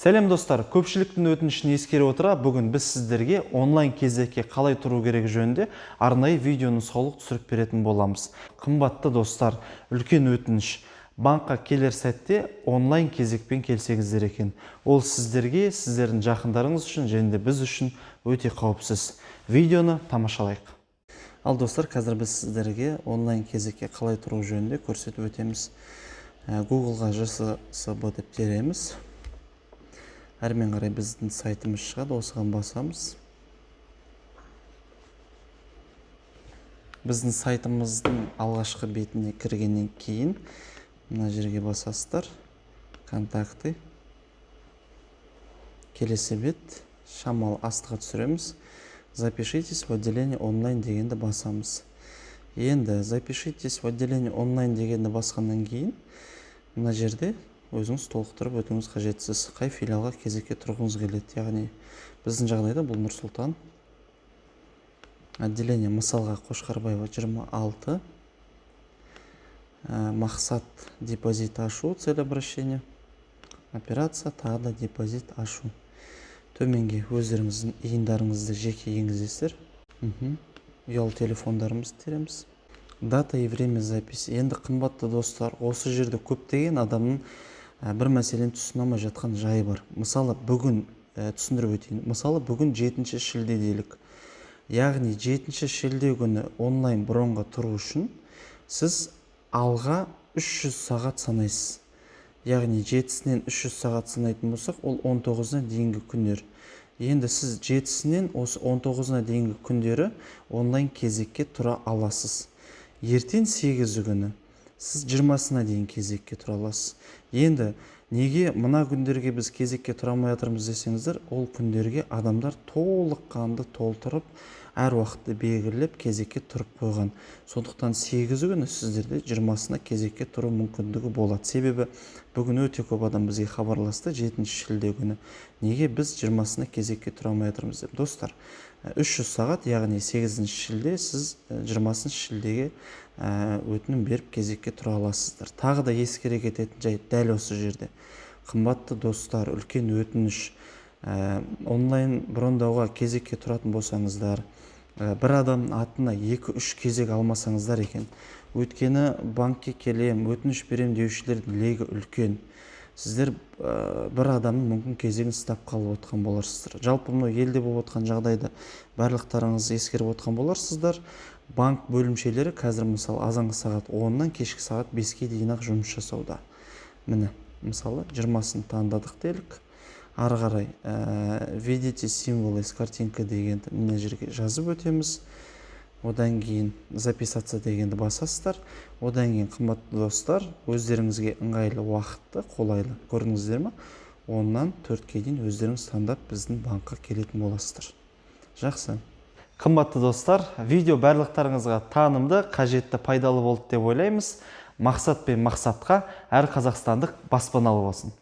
Сәлем достар, көпшіліктің өтінішін ескере отыра, бүгін біз сіздерге онлайн кезекке қалай тұру керек жөнінде арнайы видеоны нұсқаулық түсіріп беретін боламыз. Қымбатты достар, үлкен өтініш. Банкқа келер сәтте онлайн кезекпен келсеңіздер екен. Ол сіздерге, сіздердің жақындарыңыз үшін және де біз үшін өте қауіпсіз. Видеоны тамашалайық. Ал достар, қазір біз сіздерге онлайн кезекке қалай тұру жөнінде көрсетіп өтеміз. Google-ға ЖСБ деп тереміз. Әрмен қарай біздің сайтымыз шығады, осыған басамыз. Біздің сайтымыздың алғашқы бетіне кіргеннен кейін мына жерге басасыздар. Контакты. Келесі бет шамалы астыға түсіреміз. Запишитесь в отделение онлайн дегенді басамыз. Енді запишитесь в отделение онлайн дегенді басқаннан кейін мына жерде өзіңіз толықтырып өтіңіз қажетсіз. Қай филиалға кезекке тұрғыңыз келеді. Яғни біздің жағдайда бұл Нұр-Сұлтан. Отделение мысалға Қошқарбаева 26. Мақсат депозит ашу, цель обращения. Операция тағы да депозит ашу. Төменге өздеріңіздің иындарыңызды жеке енгізесіздер. Ұялы телефондарымызды тереміз. Дата и время записи. Енді қымбатты достар, осы жерде көптеген адамның бір мәселені түсіне алмай жатқан жайы бар. Мысалы, бүгін түсіндіріп өтейін. Мысалы, бүгін 7 шілде делік. Яғни 7 шілде күні онлайн бронға тұру үшін сіз алға 300 сағат санайсыз. Яғни 7-сінен 300 сағат санайтын болсақ, ол 19-на дейінгі күндер. Енді сіз 7-сінен осы 19-на дейінгі күндері онлайн кезекке тұра аласыз. Ертең 8 күні сіз 20-сына дейін кезекке тұра аласыз. Енді неге мына күндерге біз кезекке тұра алмай жатырмыз десеңіздер, ол күндерге адамдар толыққанды толтырып, әр уақытты белгілеп кезекке тұрып қойған. Сондықтан 8 күні сіздерде 20-сына кезекке тұру мүмкіндігі болады. Себебі бүгін өте көп адам бізге хабарласты 7 шілде күні. Неге біз 20-сына кезекке тұра алмай жатырмыз деп. Достар, 300 сағат, яғни 8 шілде сіз 20 шілдеге өтінім беріп кезекке тұра аласыздар. Тағы да ескере кететін жайт дәл осы жерде. Қымбатты достар, үлкен өтініш. Онлайн брондауға кезекке тұратын болсаңыздар, бір адамның атына 2-3 кезек алмасаңыздар екен. Өйткені банкке келем, өтініш берем деушілердің легі үлкен. Сіздер бір адамның мүмкін кезегін ұстап қалып отқан боларсыздар. Жалпы мұны елде болып отқан жағдайда барлықтарыңыз ескеріп отқан боларсыздар. Банк бөлімшелері қазір мысалы азанғы сағат 10-нан кешкі сағат 5-ке дейін ақ жұмыс жасауда. Міне, мысалы 20-сын таңдадық делік. Ары қарай видите символы из картинка дегенді мына жерге жазып өтеміз. Одан кейін записаться дегенді басасыздар. Одан кейін қымбатты достар, өздеріңізге ыңғайлы уақытты, қолайлы көрдіңіздер ме? 10-нан 4-ке дейін өздеріңіз таңдап біздің банкқа келетін боласыздар. Жақсы. Қымбатты достар, видео барлықтарыңызға танымды, қажетті, пайдалы болды деп ойлаймыз. Мақсат пен мақсатқа әр қазақстандық баспаналы болсын.